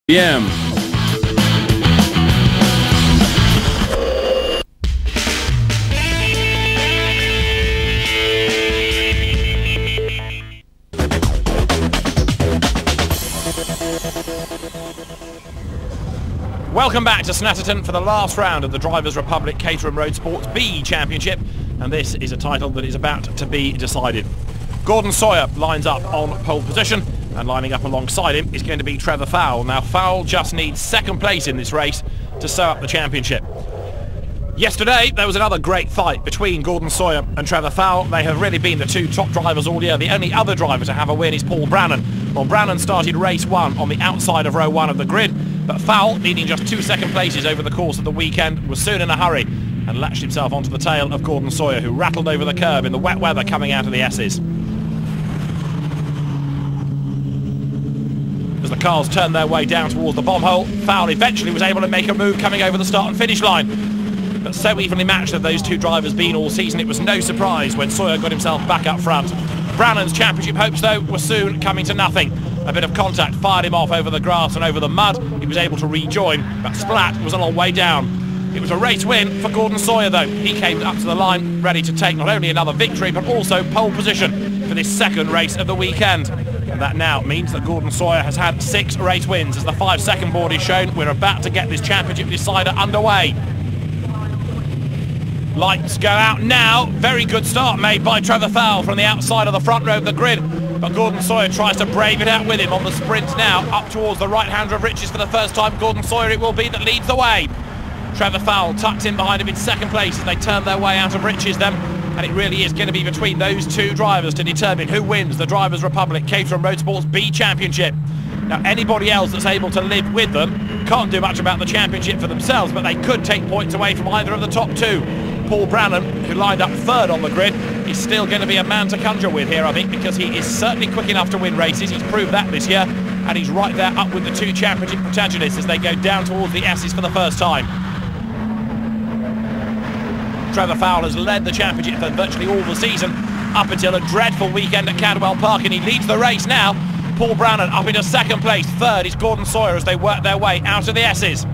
p.m. Welcome back to Snetterton for the last round of the Drivers' Republic Caterham Road Sports B Championship, and this is a title that is about to be decided. Gordon Sawyer lines up on pole position, and lining up alongside him is going to be Trevor Fowle. Now Fowle just needs second place in this race to sew up the championship. Yesterday there was another great fight between Gordon Sawyer and Trevor Fowle. They have really been the two top drivers all year. The only other driver to have a win is Paul Brannan. Well, Brannan started race one on the outside of row one of the grid, but Fowle, needing just 2 second places over the course of the weekend, was soon in a hurry and latched himself onto the tail of Gordon Sawyer, who rattled over the curb in the wet weather coming out of the S's. As the cars turned their way down towards the bomb hole, Fowle eventually was able to make a move coming over the start and finish line. But so evenly matched have those two drivers been all season, it was no surprise when Sawyer got himself back up front. Brannan's championship hopes, though, were soon coming to nothing. A bit of contact fired him off over the grass and over the mud. He was able to rejoin, but Splat was a long way down. It was a race win for Gordon Sawyer, though. He came up to the line ready to take not only another victory, but also pole position for this second race of the weekend. And that now means that Gordon Sawyer has had 6 race wins. As the 5-second board is shown, we're about to get this championship decider underway. Lights go out now. Very good start made by Trevor Fowle from the outside of the front row of the grid. But Gordon Sawyer tries to brave it out with him on the sprint now, up towards the right-hander of Riches for the first time. Gordon Sawyer it will be that leads the way. Trevor Fowle tucked in behind him in second place as they turn their way out of Riches then. And it really is going to be between those two drivers to determine who wins the Drivers' Republic Caterham Road Sports B Championship. Now, anybody else that's able to live with them can't do much about the championship for themselves, but they could take points away from either of the top two. Paul Brannan, who lined up third on the grid, is still going to be a man to conjure with here, I think, because he is certainly quick enough to win races. He's proved that this year, and he's right there up with the two championship protagonists as they go down towards the S's for the first time. Trevor Fowle has led the championship for virtually all the season, up until a dreadful weekend at Cadwell Park, and he leads the race now. Paul Brannan up into second place. Third is Gordon Sawyer as they work their way out of the S's.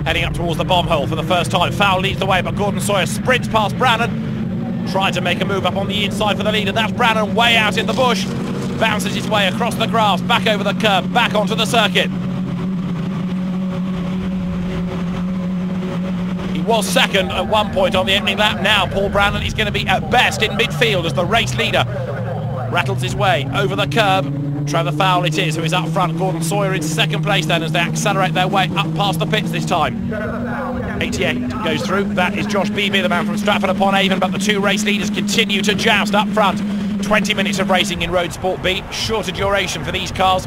Heading up towards the bomb hole for the first time. Fowle leads the way, but Gordon Sawyer sprints past Brannan, trying to make a move up on the inside for the lead, and that's Brannan way out in the bush. Bounces his way across the grass, back over the curb, back onto the circuit. He was second at one point on the opening lap. Now Paul Brannan is going to be at best in midfield as the race leader rattles his way over the curb. Trevor Fowle it is who is up front. Gordon Sawyer in second place then as they accelerate their way up past the pits this time. 88 goes through. That is Josh Beebe, the man from Stratford-upon-Avon, but the two race leaders continue to joust up front. 20 minutes of racing in Road Sport B, shorter duration for these cars.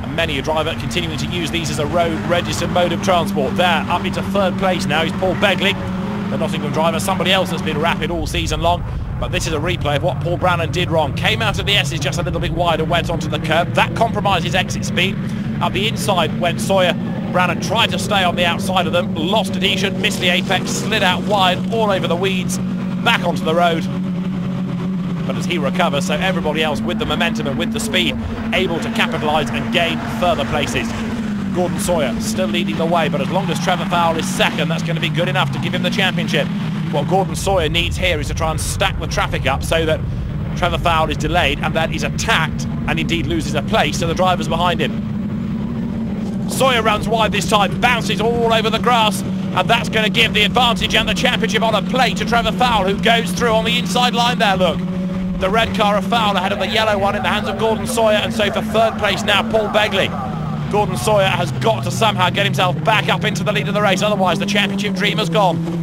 And many a driver continuing to use these as a road-registered mode of transport. There, up into third place now is Paul Begley, the Nottingham driver, somebody else that's been rapid all season long. But this is a replay of what Paul Brannan did wrong. Came out of the S's just a little bit wide and went onto the curb. That compromised his exit speed. Up the inside went Sawyer. Brannan tried to stay on the outside of them, lost adhesion, missed the apex, slid out wide, all over the weeds, back onto the road. But as he recovers, so everybody else with the momentum and with the speed, able to capitalise and gain further places. Gordon Sawyer still leading the way, but as long as Trevor Fowle is second, that's going to be good enough to give him the championship. What Gordon Sawyer needs here is to try and stack the traffic up so that Trevor Fowle is delayed and that is attacked and indeed loses a place to the drivers behind him. Sawyer runs wide this time, bounces all over the grass, and that's going to give the advantage and the championship on a plate to Trevor Fowle, who goes through on the inside line there, look. The red car of Fowle ahead of the yellow one in the hands of Gordon Sawyer, and so for third place now Paul Begley. Gordon Sawyer has got to somehow get himself back up into the lead of the race, otherwise the championship dream has gone.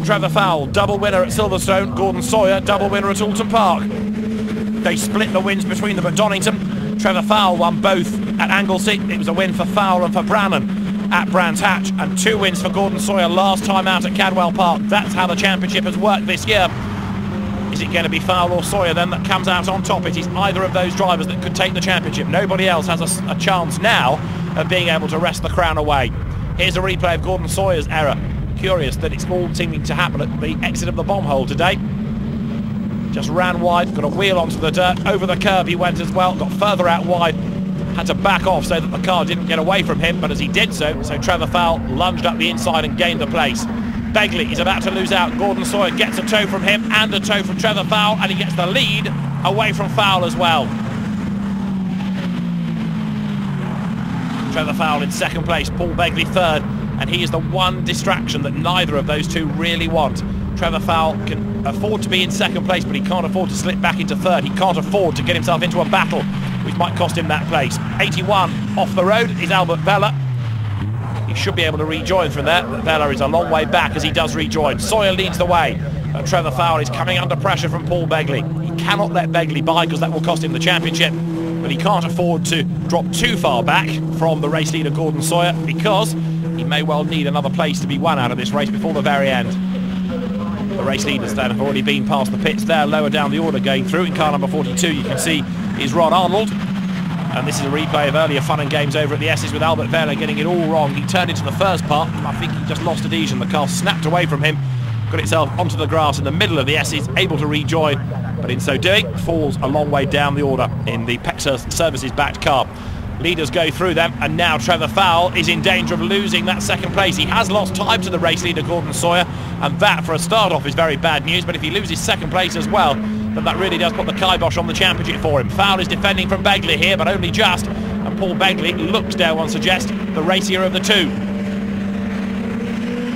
Trevor Fowle, double winner at Silverstone. Gordon Sawyer, double winner at Alton Park. They split the wins between them at Donington. Trevor Fowle won both at Anglesey. It was a win for Fowle and for Brannan at Brands Hatch, and 2 wins for Gordon Sawyer last time out at Cadwell Park. That's how the championship has worked this year. Is it going to be Fowle or Sawyer then that comes out on top? It is either of those drivers that could take the championship. Nobody else has a chance now of being able to wrest the crown away. Here's a replay of Gordon Sawyer's error. Curious that it's all seeming to happen at the exit of the bomb hole today. Just ran wide, got a wheel onto the dirt, over the curb he went as well, got further out wide, had to back off so that the car didn't get away from him, but as he did so Trevor Fowl lunged up the inside and gained the place. Begley is about to lose out. Gordon Sawyer gets a tow from him and a tow from Trevor Fowl, and he gets the lead away from Fowl as well. Trevor Fowl in second place, Paul Begley third, and he is the one distraction that neither of those two really want. Trevor Fowl can afford to be in second place, but he can't afford to slip back into third. He can't afford to get himself into a battle which might cost him that place. 81 off the road is Albert Vella. He should be able to rejoin from there, but Vella is a long way back as he does rejoin. Sawyer leads the way, and Trevor Fowl is coming under pressure from Paul Begley. He cannot let Begley by because that will cost him the championship, but he can't afford to drop too far back from the race leader Gordon Sawyer, because he may well need another place to be won out of this race before the very end. The race leaders then have already been past the pits there, lower down the order going through. In car number 42 you can see is Ron Arnold, and this is a replay of earlier fun and games over at the S's with Albert Vella getting it all wrong. He turned into the first part, I think he just lost adhesion. The car snapped away from him, got itself onto the grass in the middle of the S's, able to rejoin, but in so doing falls a long way down the order in the Pexa Services backed car. Leaders go through them, and now Trevor Fowl is in danger of losing that second place. He has lost time to the race leader Gordon Sawyer, and that for a start off is very bad news, but if he loses second place as well, then that really does put the kibosh on the championship for him. Fowl is defending from Begley here, but only just, and Paul Begley looks, dare one suggest, the racier of the two.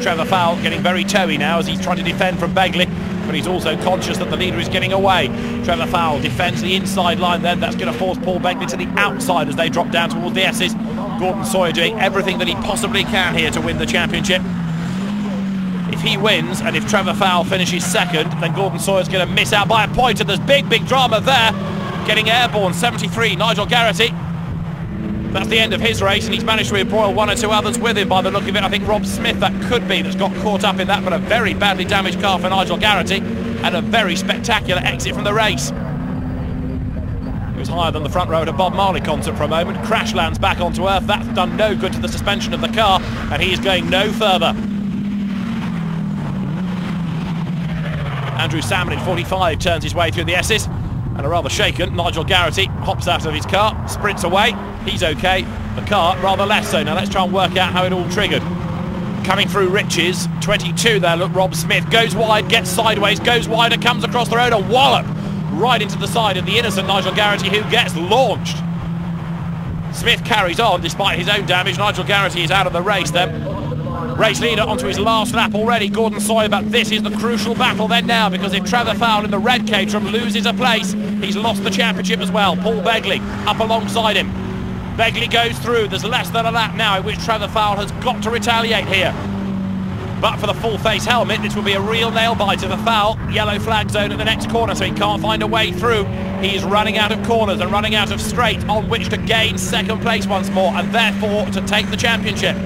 Trevor Fowl getting very toey now as he's trying to defend from Begley, but he's also conscious that the leader is getting away. Trevor Fowl defends the inside line then. That's going to force Paul Begley to the outside as they drop down towards the S's. Gordon Sawyer doing everything that he possibly can here to win the championship. If he wins, and if Trevor Fowl finishes second, then Gordon Sawyer's going to miss out by a point, and there's big drama there. Getting airborne, 73, Nigel Garrity. That's the end of his race, and he's managed to embroil one or two others with him by the look of it. I think Rob Smith, that could be, that's got caught up in that, but a very badly damaged car for Nigel Garrity, and a very spectacular exit from the race. He was higher than the front row at a Bob Marley concert for a moment, crash lands back onto earth. That's done no good to the suspension of the car, and he is going no further. Andrew Salmon in 45 turns his way through the S's, and a rather shaken Nigel Garrity hops out of his car, sprints away. He's okay, the car rather less so. Now let's try and work out how it all triggered. Coming through Riches, 22 there, look, Rob Smith goes wide, gets sideways, goes wider, comes across the road, a wallop right into the side of the innocent Nigel Garrity, who gets launched. Smith carries on despite his own damage. Nigel Garrity is out of the race then. Race leader onto his last lap already, Gordon Sawyer, but this is the crucial battle then now, because if Trevor Fowl in the red Caterham loses a place, he's lost the championship as well. Paul Begley up alongside him. Begley goes through. There's less than a lap now in which Trevor Fowl has got to retaliate here. But for the full face helmet, this will be a real nail biter for Fowl. Yellow flag zone at the next corner, so he can't find a way through. He's running out of corners and running out of straight on which to gain second place once more, and therefore to take the championship.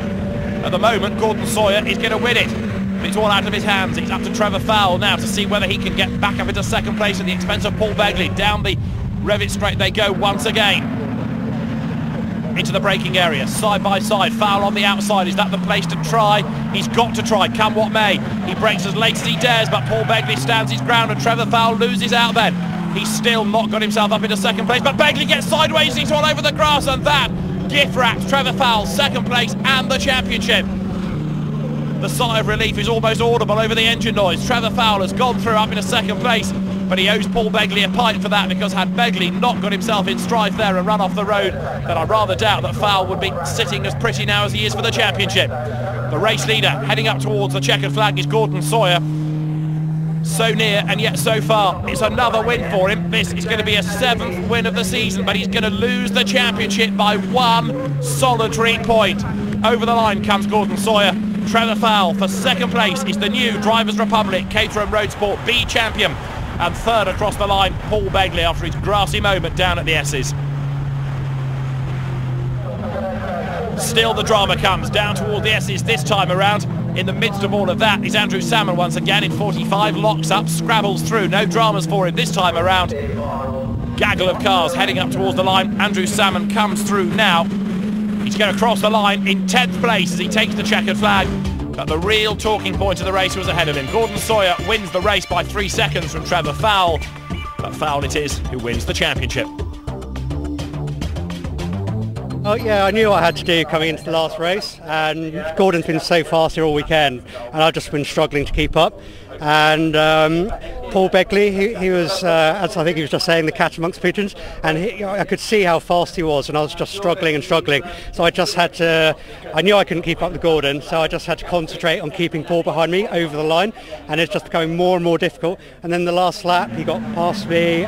At the moment, Gordon Sawyer is going to win it, but it's all out of his hands. It's up to Trevor Fowl now to see whether he can get back up into second place at the expense of Paul Begley. Down the Revit straight they go once again. Into the braking area, side by side. Fowl on the outside. Is that the place to try? He's got to try, come what may. He brakes as late as he dares, but Paul Begley stands his ground, and Trevor Fowl loses out then. He's still not got himself up into second place, but Begley gets sideways. He's all over the grass, and that gift wraps Trevor Fowl second place and the championship. The sigh of relief is almost audible over the engine noise. Trevor Fowl has gone through up into second place, but he owes Paul Begley a pint for that, because had Begley not got himself in strife there and run off the road, then I rather doubt that Fowl would be sitting as pretty now as he is for the championship. The race leader heading up towards the checkered flag is Gordon Sawyer. So near and yet so far. It's another win for him. This is going to be a 7th win of the season, but he's going to lose the championship by one solitary point. Over the line comes Gordon Sawyer. Trevor Fowl for second place is the new Drivers' Republic Caterham Road Sport B champion, and third across the line Paul Begley after his grassy moment down at the S's. Still the drama comes down toward the S's this time around. In the midst of all of that is Andrew Salmon once again in 45, locks up, scrabbles through, no dramas for him this time around. Gaggle of cars heading up towards the line. Andrew Salmon comes through now. He's going to cross the line in 10th place as he takes the checkered flag. But the real talking point of the race was ahead of him. Gordon Sawyer wins the race by 3 seconds from Trevor Fowl. But Fowl it is who wins the championship. Oh yeah, I knew what I had to do coming into the last race, and Gordon's been so fast here all weekend, and I've just been struggling to keep up. And Paul Begley, he was, as I think he was just saying, the cat amongst pigeons, and I could see how fast he was, and I was just struggling and struggling. So I just had to, I knew I couldn't keep up with Gordon, so I just had to concentrate on keeping Paul behind me over the line, and it's just becoming more and more difficult. And then the last lap, he got past me,